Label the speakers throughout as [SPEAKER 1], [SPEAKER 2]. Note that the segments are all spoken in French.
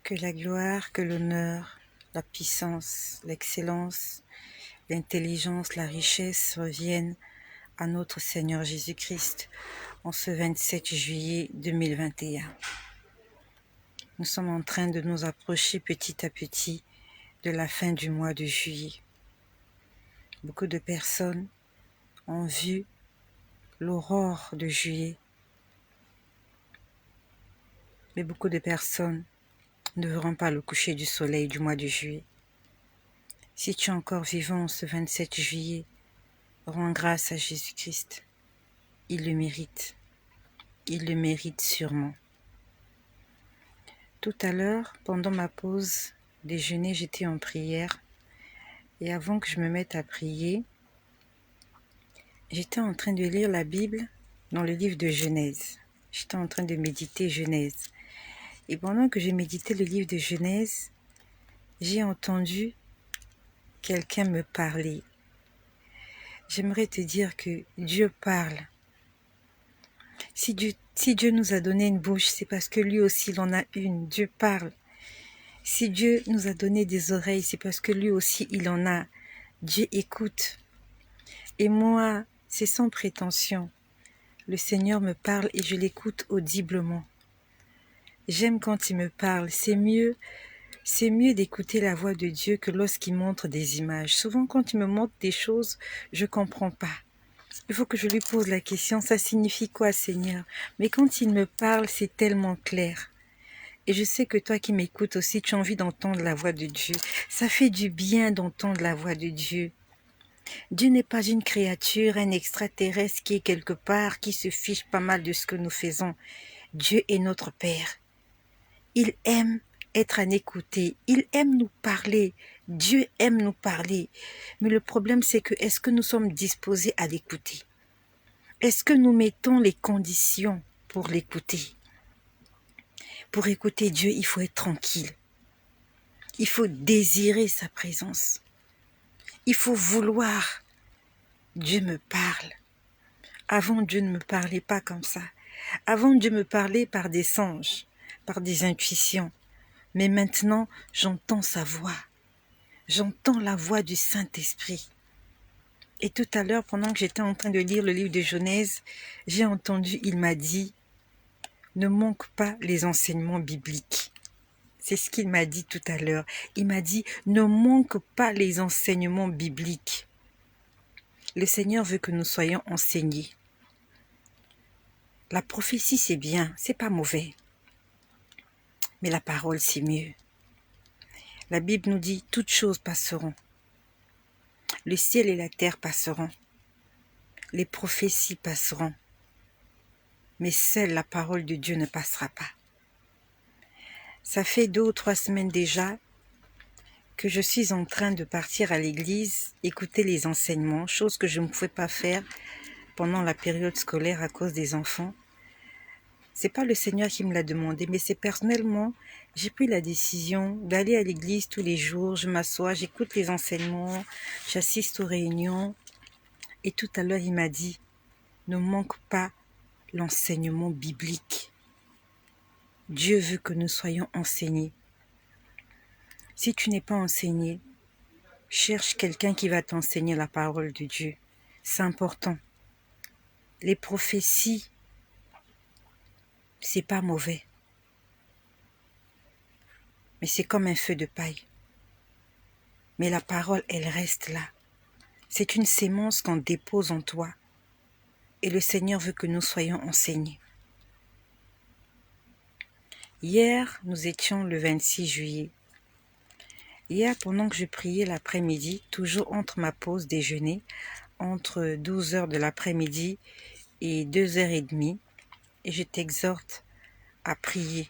[SPEAKER 1] Que la gloire, que l'honneur, la puissance, l'excellence, l'intelligence, la richesse reviennent à notre Seigneur Jésus-Christ en ce 27 juillet 2021. Nous sommes en train de nous approcher petit à petit de la fin du mois de juillet. Beaucoup de personnes ont vu l'aurore de juillet, mais beaucoup de personnes ne verront pas le coucher du soleil du mois de juillet. Si tu es encore vivant ce 27 juillet, rends grâce à Jésus-Christ. Il le mérite. Il le mérite sûrement. Tout à l'heure, pendant ma pause déjeuner, j'étais en prière. Et avant que je me mette à prier, j'étais en train de lire la Bible dans le livre de Genèse. J'étais en train de méditer Genèse. Et pendant que je méditais le livre de Genèse, j'ai entendu quelqu'un me parler. J'aimerais te dire que Dieu parle. Si Dieu nous a donné une bouche, c'est parce que lui aussi il en a une. Dieu parle. Si Dieu nous a donné des oreilles, c'est parce que lui aussi il en a. Dieu écoute. Et moi, c'est sans prétention. Le Seigneur me parle et je l'écoute audiblement. J'aime quand il me parle. C'est mieux d'écouter la voix de Dieu que lorsqu'il montre des images. Souvent, quand il me montre des choses, je ne comprends pas. Il faut que je lui pose la question, ça signifie quoi, Seigneur? Mais quand il me parle, c'est tellement clair. Et je sais que toi qui m'écoutes aussi, tu as envie d'entendre la voix de Dieu. Ça fait du bien d'entendre la voix de Dieu. Dieu n'est pas une créature, un extraterrestre qui est quelque part, qui se fiche pas mal de ce que nous faisons. Dieu est notre Père. Il aime être à écouter. Il aime nous parler. Dieu aime nous parler. Mais le problème, c'est que est-ce que nous sommes disposés à l'écouter? Est-ce que nous mettons les conditions pour l'écouter? Pour écouter Dieu, il faut être tranquille. Il faut désirer sa présence. Il faut vouloir. Dieu me parle. Avant, Dieu ne me parlait pas comme ça. Avant, Dieu me parlait par des songes, par des intuitions. Mais maintenant, j'entends sa voix. J'entends la voix du Saint-Esprit. Et tout à l'heure, pendant que j'étais en train de lire le livre de Genèse, j'ai entendu, il m'a dit, ne manque pas les enseignements bibliques. C'est ce qu'il m'a dit tout à l'heure. Il m'a dit, ne manque pas les enseignements bibliques. Le Seigneur veut que nous soyons enseignés. La prophétie, c'est bien, c'est pas mauvais. Mais la parole, c'est mieux. La Bible nous dit, toutes choses passeront. Le ciel et la terre passeront. Les prophéties passeront. Mais seule la parole de Dieu ne passera pas. Ça fait 2 ou 3 semaines déjà que je suis en train de partir à l'église, écouter les enseignements, chose que je ne pouvais pas faire pendant la période scolaire à cause des enfants. C'est pas le Seigneur qui me l'a demandé, mais c'est personnellement, j'ai pris la décision d'aller à l'église tous les jours. Je m'assois, j'écoute les enseignements, j'assiste aux réunions. Et tout à l'heure, il m'a dit, ne manque pas l'enseignement biblique. Dieu veut que nous soyons enseignés. Si tu n'es pas enseigné, cherche quelqu'un qui va t'enseigner la parole de Dieu. C'est important. Les prophéties, c'est pas mauvais. Mais c'est comme un feu de paille. Mais la parole, elle reste là. C'est une sémence qu'on dépose en toi. Et le Seigneur veut que nous soyons enseignés. Hier, nous étions le 26 juillet. Hier, pendant que je priais l'après-midi, toujours entre ma pause déjeuner, entre 12 heures de l'après-midi et 2h30, et je t'exhorte à prier.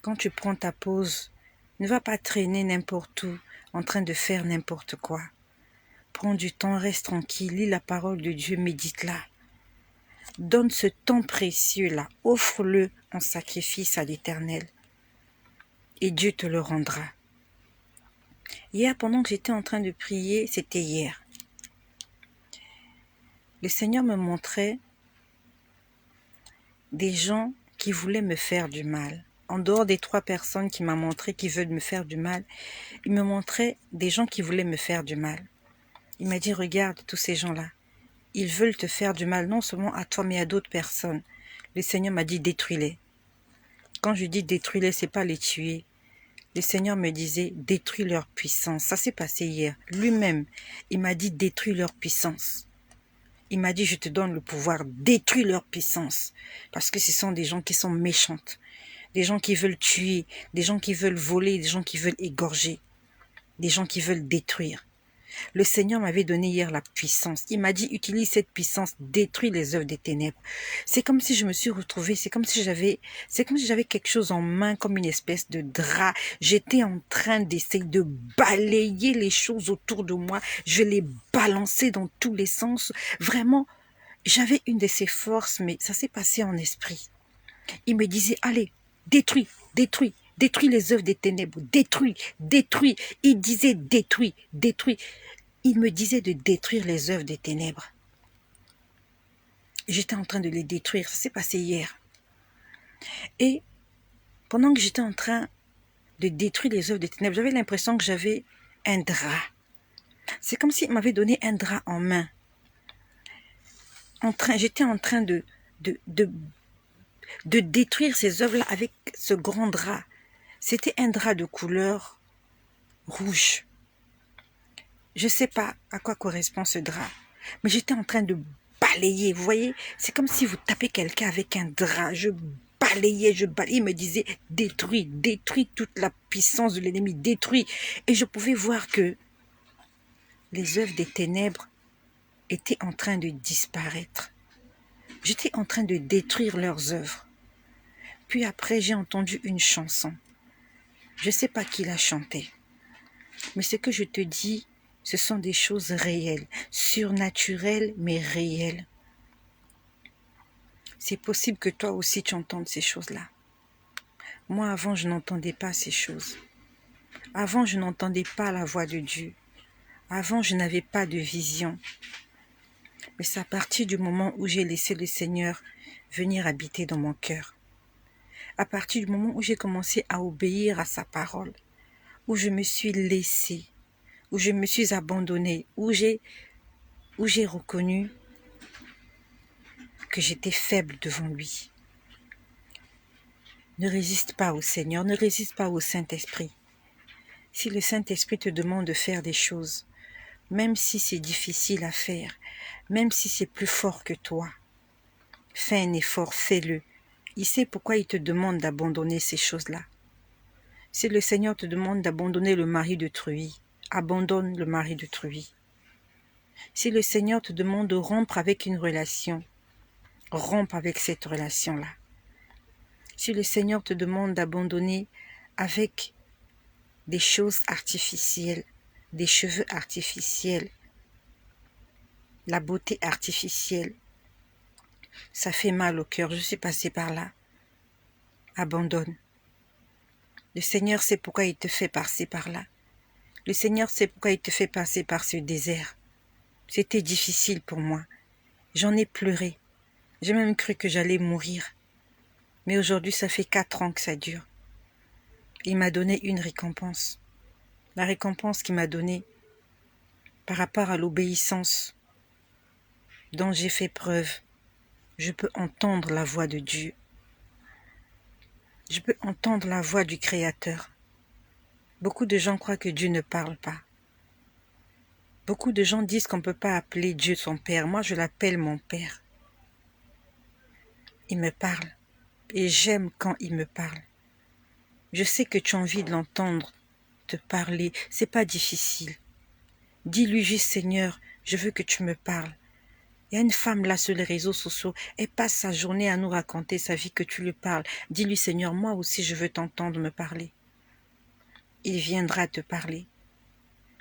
[SPEAKER 1] Quand tu prends ta pause, ne va pas traîner n'importe où, en train de faire n'importe quoi. Prends du temps, reste tranquille, lis la parole de Dieu, médite-la. Donne ce temps précieux-là, offre-le en sacrifice à l'Éternel. Et Dieu te le rendra. Hier, pendant que j'étais en train de prier, c'était hier. Le Seigneur me montrait des gens qui voulaient me faire du mal. en dehors des 3 personnes qui m'ont montré qui veulent me faire du mal, il me montrait des gens qui voulaient me faire du mal. Il m'a dit, regarde tous ces gens-là. Ils veulent te faire du mal, non seulement à toi, mais à d'autres personnes. Le Seigneur m'a dit, détruis-les. Quand je dis détruis-les, c'est pas les tuer. Le Seigneur me disait, détruis leur puissance. Ça s'est passé hier. Lui-même, il m'a dit, détruis leur puissance. Il m'a dit, je te donne le pouvoir, détruis leur puissance. Parce que ce sont des gens qui sont méchantes. Des gens qui veulent tuer, des gens qui veulent voler, des gens qui veulent égorger, des gens qui veulent détruire. Le Seigneur m'avait donné hier la puissance. Il m'a dit, utilise cette puissance, détruis les œuvres des ténèbres. C'est comme si je me suis retrouvée, c'est comme si j'avais quelque chose en main, comme une espèce de drap. J'étais en train d'essayer de balayer les choses autour de moi. Je les balançais dans tous les sens. Vraiment, j'avais une de ces forces, mais ça s'est passé en esprit. Il me disait, allez, détruis, détruis, détruis les œuvres des ténèbres, détruis, détruis. Il disait, détruis, détruis. Il me disait de détruire les œuvres des ténèbres. J'étais en train de les détruire, ça s'est passé hier. Et pendant que j'étais en train de détruire les œuvres des ténèbres, j'avais l'impression que j'avais un drap. C'est comme s'il m'avait donné un drap en main. J'étais en train de détruire ces œuvres-là avec ce grand drap. C'était un drap de couleur rouge. Je ne sais pas à quoi correspond ce drap, mais j'étais en train de balayer. Vous voyez, c'est comme si vous tapez quelqu'un avec un drap. Je balayais. Il me disait, détruis, détruis toute la puissance de l'ennemi, détruis. Et je pouvais voir que les œuvres des ténèbres étaient en train de disparaître. J'étais en train de détruire leurs œuvres. Puis après, j'ai entendu une chanson. Je ne sais pas qui l'a chantée. Mais ce que je te dis, ce sont des choses réelles, surnaturelles, mais réelles. C'est possible que toi aussi tu entendes ces choses-là. Moi, avant, je n'entendais pas ces choses. Avant, je n'entendais pas la voix de Dieu. Avant, je n'avais pas de vision. Mais c'est à partir du moment où j'ai laissé le Seigneur venir habiter dans mon cœur. À partir du moment où j'ai commencé à obéir à sa parole, où je me suis laissée, où je me suis abandonnée, où j'ai reconnu que j'étais faible devant lui. Ne résiste pas au Seigneur, ne résiste pas au Saint-Esprit. Si le Saint-Esprit te demande de faire des choses, même si c'est difficile à faire, même si c'est plus fort que toi, fais un effort, fais-le. Il sait pourquoi il te demande d'abandonner ces choses-là. Si le Seigneur te demande d'abandonner le mari de Truie, abandonne le mari de Truie. Si le Seigneur te demande de rompre avec une relation, rompe avec cette relation-là. Si le Seigneur te demande d'abandonner avec des choses artificielles, des cheveux artificiels, la beauté artificielle, ça fait mal au cœur, je suis passée par là. Abandonne. Le Seigneur sait pourquoi il te fait passer par là. Le Seigneur sait pourquoi il te fait passer par ce désert. C'était difficile pour moi. J'en ai pleuré. J'ai même cru que j'allais mourir. Mais aujourd'hui, ça fait 4 ans que ça dure. Il m'a donné une récompense. La récompense qu'il m'a donnée par rapport à l'obéissance dont j'ai fait preuve. Je peux entendre la voix de Dieu. Je peux entendre la voix du Créateur. Beaucoup de gens croient que Dieu ne parle pas. Beaucoup de gens disent qu'on ne peut pas appeler Dieu son Père. Moi, je l'appelle mon Père. Il me parle. Et j'aime quand il me parle. Je sais que tu as envie de l'entendre te parler. C'est pas difficile. Dis-lui juste, Seigneur, je veux que tu me parles. Il y a une femme là sur les réseaux sociaux, elle passe sa journée à nous raconter sa vie, que tu lui parles. Dis-lui, Seigneur, moi aussi je veux t'entendre me parler. Il viendra te parler.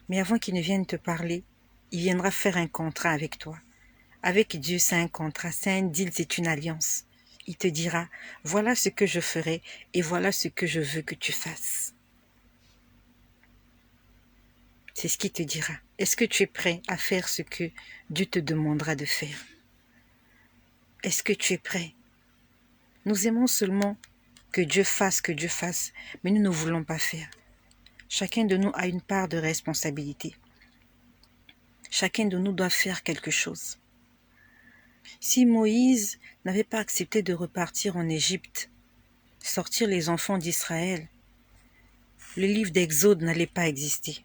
[SPEAKER 1] Mais avant qu'il ne vienne te parler, il viendra faire un contrat avec toi. Avec Dieu, c'est un contrat, c'est un deal, c'est une alliance. Il te dira, voilà ce que je ferai et voilà ce que je veux que tu fasses. C'est ce qu'il te dira. Est-ce que tu es prêt à faire ce que Dieu te demandera de faire? Est-ce que tu es prêt? Nous aimons seulement que Dieu fasse, mais nous ne voulons pas faire. Chacun de nous a une part de responsabilité. Chacun de nous doit faire quelque chose. Si Moïse n'avait pas accepté de repartir en Égypte, sortir les enfants d'Israël, le livre d'Exode n'allait pas exister.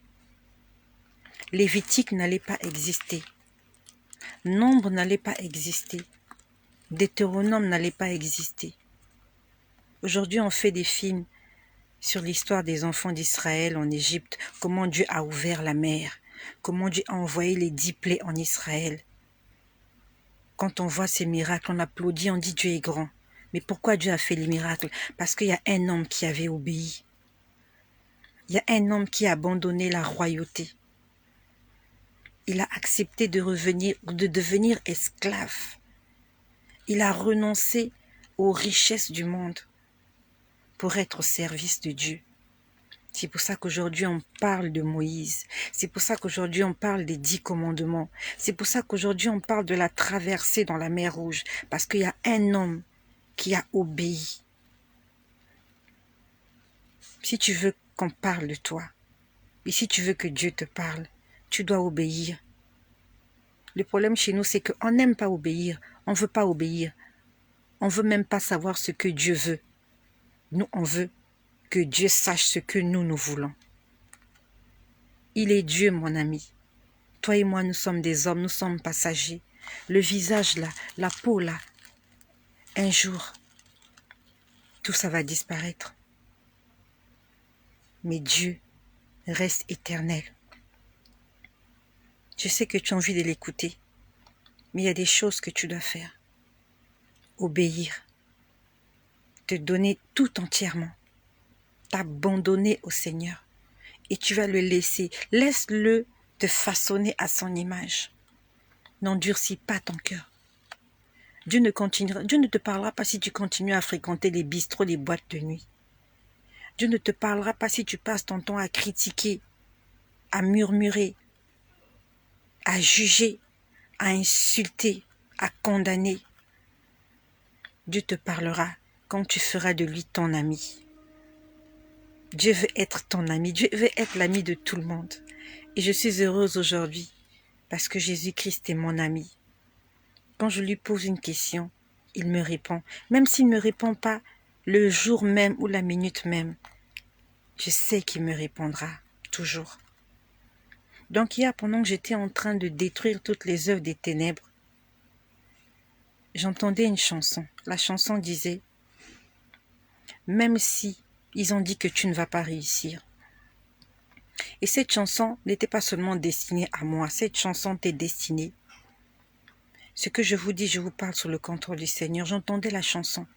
[SPEAKER 1] Lévitique n'allait pas exister. Nombre n'allait pas exister. Deutéronome n'allait pas exister. Aujourd'hui, on fait des films sur l'histoire des enfants d'Israël en Égypte, comment Dieu a ouvert la mer, comment Dieu a envoyé les 10 plaies en Israël. Quand on voit ces miracles, on applaudit, on dit Dieu est grand. Mais pourquoi Dieu a fait les miracles? Parce qu'il y a un homme qui avait obéi. Il y a un homme qui a abandonné la royauté. Il a accepté de devenir esclave. Il a renoncé aux richesses du monde pour être au service de Dieu. C'est pour ça qu'aujourd'hui on parle de Moïse. C'est pour ça qu'aujourd'hui on parle des 10 commandements. C'est pour ça qu'aujourd'hui on parle de la traversée dans la mer Rouge. Parce qu'il y a un homme qui a obéi. Si tu veux qu'on parle de toi, et si tu veux que Dieu te parle, tu dois obéir. Le problème chez nous, c'est qu'on n'aime pas obéir. On ne veut pas obéir. On ne veut même pas savoir ce que Dieu veut. Nous, on veut que Dieu sache ce que nous voulons. Il est Dieu, mon ami. Toi et moi, nous sommes des hommes, nous sommes passagers. Le visage là, la peau là, un jour, tout ça va disparaître. Mais Dieu reste éternel. Je sais que tu as envie de l'écouter, mais il y a des choses que tu dois faire. Obéir, te donner tout entièrement, t'abandonner au Seigneur. Et tu vas le laisser. Laisse-le te façonner à son image. N'endurcis pas ton cœur. Dieu ne te parlera pas si tu continues à fréquenter les bistrots, les boîtes de nuit. Dieu ne te parlera pas si tu passes ton temps à critiquer, à murmurer, à juger, à insulter, à condamner. Dieu te parlera quand tu feras de lui ton ami. Dieu veut être ton ami. Dieu veut être l'ami de tout le monde. Et je suis heureuse aujourd'hui parce que Jésus-Christ est mon ami. Quand je lui pose une question, il me répond. Même s'il ne me répond pas le jour même ou la minute même, je sais qu'il me répondra toujours. Donc hier, pendant que j'étais en train de détruire toutes les œuvres des ténèbres, j'entendais une chanson. La chanson disait « Même si ils ont dit que tu ne vas pas réussir ». Et cette chanson n'était pas seulement destinée à moi, cette chanson t'est destinée. Ce que je vous dis, je vous parle sur le contrôle du Seigneur. J'entendais la chanson.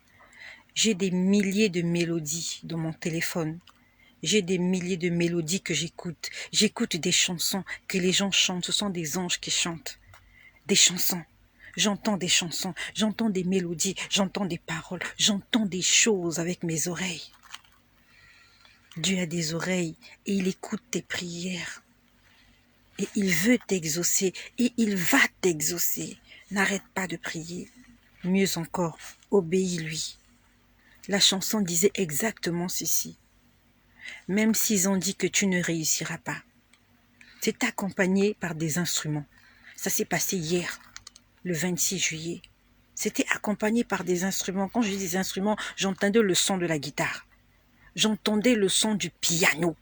[SPEAKER 1] J'ai des milliers de mélodies dans mon téléphone. J'ai des milliers de mélodies que j'écoute. J'écoute des chansons que les gens chantent. Ce sont des anges qui chantent. Des chansons. J'entends des chansons. J'entends des mélodies. J'entends des paroles. J'entends des choses avec mes oreilles. Dieu a des oreilles et il écoute tes prières. Et il veut t'exaucer et il va t'exaucer. N'arrête pas de prier. Mieux encore, obéis-lui. La chanson disait exactement ceci. Même s'ils ont dit que tu ne réussiras pas. C'est accompagné par des instruments. Ça s'est passé hier, le 26 juillet. C'était accompagné par des instruments. Quand je dis des instruments, j'entendais le son de la guitare. J'entendais le son du piano.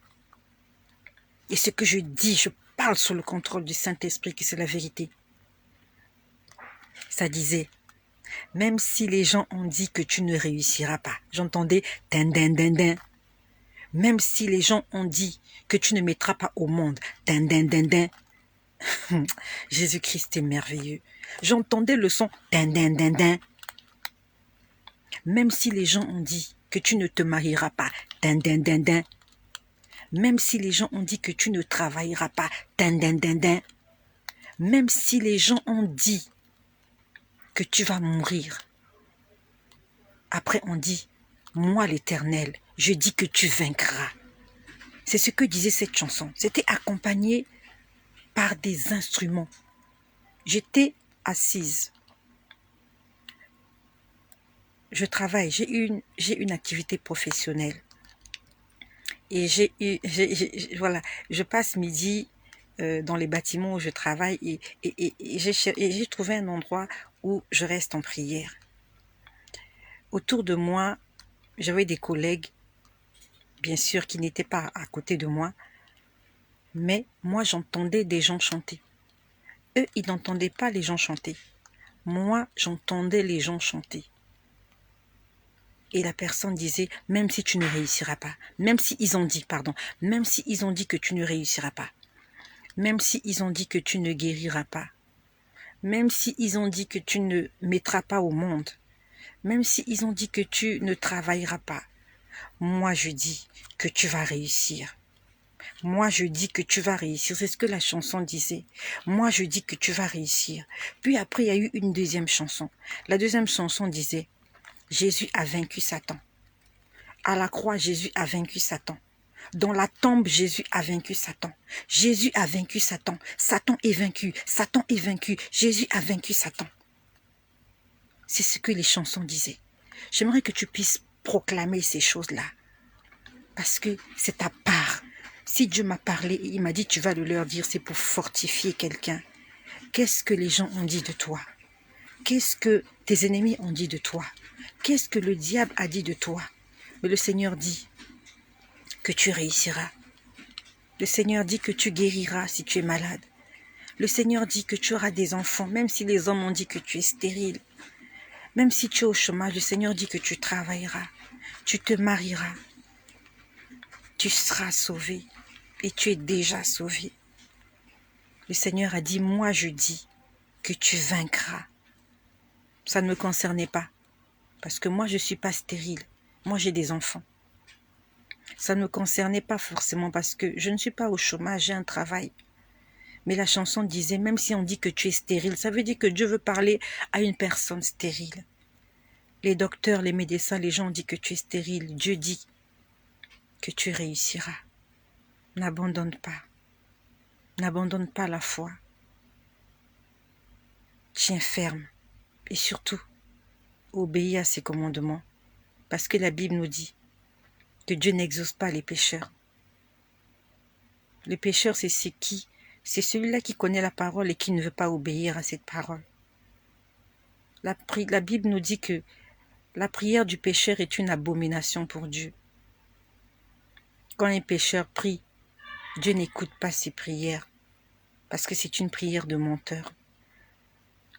[SPEAKER 1] Et ce que je dis, je parle sous le contrôle du Saint-Esprit, que c'est la vérité. Ça disait, même si les gens ont dit que tu ne réussiras pas. J'entendais din din din din. Même si les gens ont dit que tu ne mettras pas au monde. Din din din din. Jésus-Christ est merveilleux. J'entendais le son din din din din. Même si les gens ont dit que tu ne te marieras pas. Din din din din. Même si les gens ont dit que tu ne travailleras pas. Din din din din. Même si les gens ont dit que tu vas mourir. Après on dit, moi l'Éternel, je dis que tu vaincras. C'est ce que disait cette chanson. C'était accompagné par des instruments. J'étais assise. je travaille, j'ai une activité professionnelle. Et voilà, je passe midi dans les bâtiments où je travaille et j'ai trouvé un endroit où je reste en prière. Autour de moi, j'avais des collègues, bien sûr, qui n'étaient pas à côté de moi, mais moi, j'entendais des gens chanter. Eux, ils n'entendaient pas les gens chanter. Moi, j'entendais les gens chanter. Et la personne disait, même si tu ne réussiras pas, même si ils ont dit, pardon, même si ils ont dit que tu ne réussiras pas, même si ils ont dit que tu ne guériras pas, même si ils ont dit que tu ne mettras pas au monde, même si ils ont dit que tu ne travailleras pas, moi je dis que tu vas réussir. Moi je dis que tu vas réussir. C'est ce que la chanson disait. Moi je dis que tu vas réussir. Puis après il y a eu une deuxième chanson. La deuxième chanson disait, Jésus a vaincu Satan. À la croix, Jésus a vaincu Satan. Dans la tombe, Jésus a vaincu Satan. Jésus a vaincu Satan. Satan est vaincu. Satan est vaincu. Jésus a vaincu Satan. C'est ce que les chansons disaient. J'aimerais que tu puisses proclamer ces choses-là. Parce que c'est ta part. Si Dieu m'a parlé et il m'a dit, tu vas le leur dire, c'est pour fortifier quelqu'un. Qu'est-ce que les gens ont dit de toi? Qu'est-ce que tes ennemis ont dit de toi? Qu'est-ce que le diable a dit de toi? Mais le Seigneur dit que tu réussiras. Le Seigneur dit que tu guériras si tu es malade. Le Seigneur dit que tu auras des enfants, même si les hommes ont dit que tu es stérile. Même si tu es au chômage, le Seigneur dit que tu travailleras. Tu te marieras. Tu seras sauvé. Et tu es déjà sauvé. Le Seigneur a dit, moi je dis que tu vaincras. Ça ne me concernait pas. Parce que moi je ne suis pas stérile. Moi j'ai des enfants. Ça ne me concernait pas forcément parce que je ne suis pas au chômage, j'ai un travail. Mais la chanson disait, même si on dit que tu es stérile, ça veut dire que Dieu veut parler à une personne stérile. Les docteurs, les médecins, les gens disent que tu es stérile. Dieu dit que tu réussiras. N'abandonne pas. N'abandonne pas la foi. Tiens ferme. Et surtout, obéis à ses commandements. Parce que la Bible nous dit que Dieu n'exauce pas les pécheurs. Le pécheur, c'est qui? C'est celui-là qui connaît la parole et qui ne veut pas obéir à cette parole. La Bible nous dit que la prière du pécheur est une abomination pour Dieu. Quand un pécheur prie, Dieu n'écoute pas ses prières parce que c'est une prière de menteur.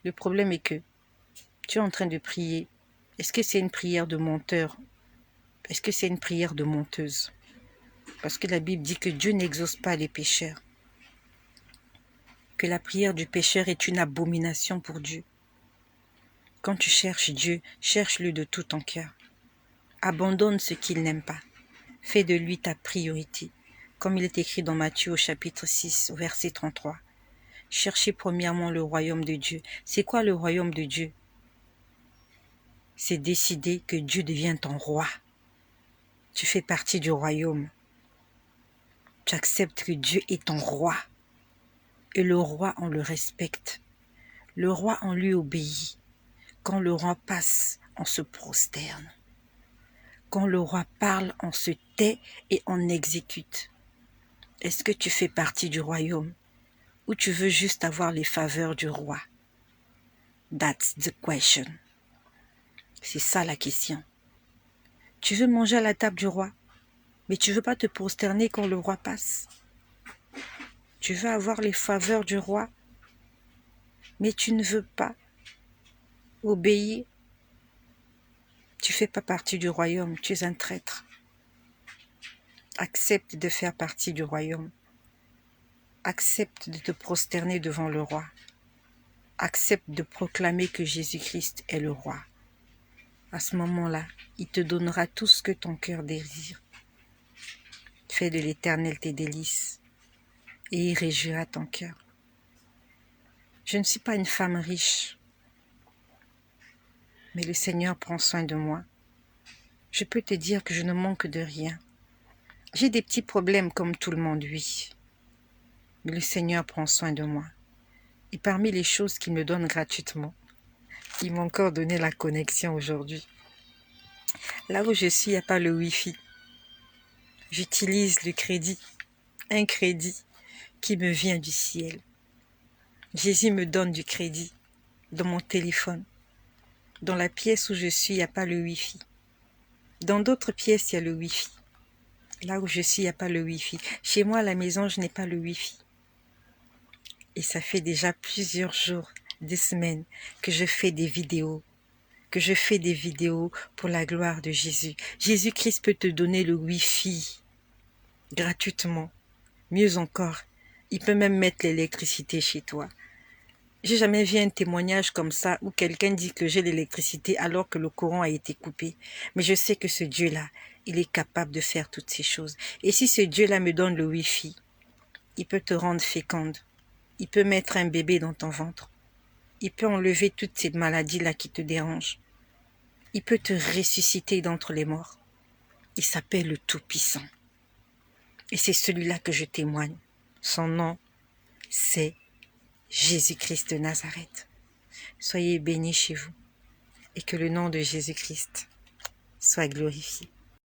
[SPEAKER 1] Le problème est que tu es en train de prier. Est-ce que c'est une prière de menteur? Est-ce que c'est une prière de menteuse? Parce que la Bible dit que Dieu n'exauce pas les pécheurs. Que la prière du pécheur est une abomination pour Dieu. Quand tu cherches Dieu, cherche-le de tout ton cœur. Abandonne ce qu'il n'aime pas. Fais de lui ta priorité. Comme il est écrit dans Matthieu au chapitre 6, au verset 33. Cherchez premièrement le royaume de Dieu. C'est quoi le royaume de Dieu? C'est décider que Dieu devient ton roi. Tu fais partie du royaume. Tu acceptes que Dieu est ton roi. Et le roi, on le respecte. Le roi, on lui obéit. Quand le roi passe, on se prosterne. Quand le roi parle, on se tait et on exécute. Est-ce que tu fais partie du royaume ou tu veux juste avoir les faveurs du roi? That's the question. C'est ça la question. Tu veux manger à la table du roi, mais tu ne veux pas te prosterner quand le roi passe. Tu veux avoir les faveurs du roi, mais tu ne veux pas obéir. Tu ne fais pas partie du royaume, tu es un traître. Accepte de faire partie du royaume. Accepte de te prosterner devant le roi. Accepte de proclamer que Jésus-Christ est le roi. À ce moment-là, il te donnera tout ce que ton cœur désire. Fais de l'Éternel tes délices et il réjouira ton cœur. Je ne suis pas une femme riche, mais le Seigneur prend soin de moi. Je peux te dire que je ne manque de rien. J'ai des petits problèmes comme tout le monde, oui. Mais le Seigneur prend soin de moi. Et parmi les choses qu'il me donne gratuitement, il m'a encore donné la connexion aujourd'hui. Là où je suis, il n'y a pas le Wi-Fi. J'utilise le crédit, un crédit qui me vient du ciel. Jésus me donne du crédit dans mon téléphone. Dans la pièce où je suis, il n'y a pas le Wi-Fi. Dans d'autres pièces, il y a le Wi-Fi. Là où je suis, il n'y a pas le Wi-Fi. Chez moi, à la maison, je n'ai pas le Wi-Fi. Et ça fait déjà plusieurs jours, des semaines, que je fais des vidéos. Pour la gloire de Jésus. Jésus-Christ peut te donner le Wi-Fi gratuitement. Mieux encore, il peut même mettre l'électricité chez toi. J'ai jamais vu un témoignage comme ça où quelqu'un dit que j'ai l'électricité alors que le courant a été coupé. Mais je sais que ce Dieu-là, il est capable de faire toutes ces choses. Et si ce Dieu-là me donne le Wi-Fi, il peut te rendre féconde. Il peut mettre un bébé dans ton ventre. Il peut enlever toutes ces maladies-là qui te dérangent. Il peut te ressusciter d'entre les morts. Il s'appelle le Tout-Puissant. Et c'est celui-là que je témoigne. Son nom, c'est Jésus-Christ de Nazareth. Soyez bénis chez vous et que le nom de Jésus-Christ soit glorifié.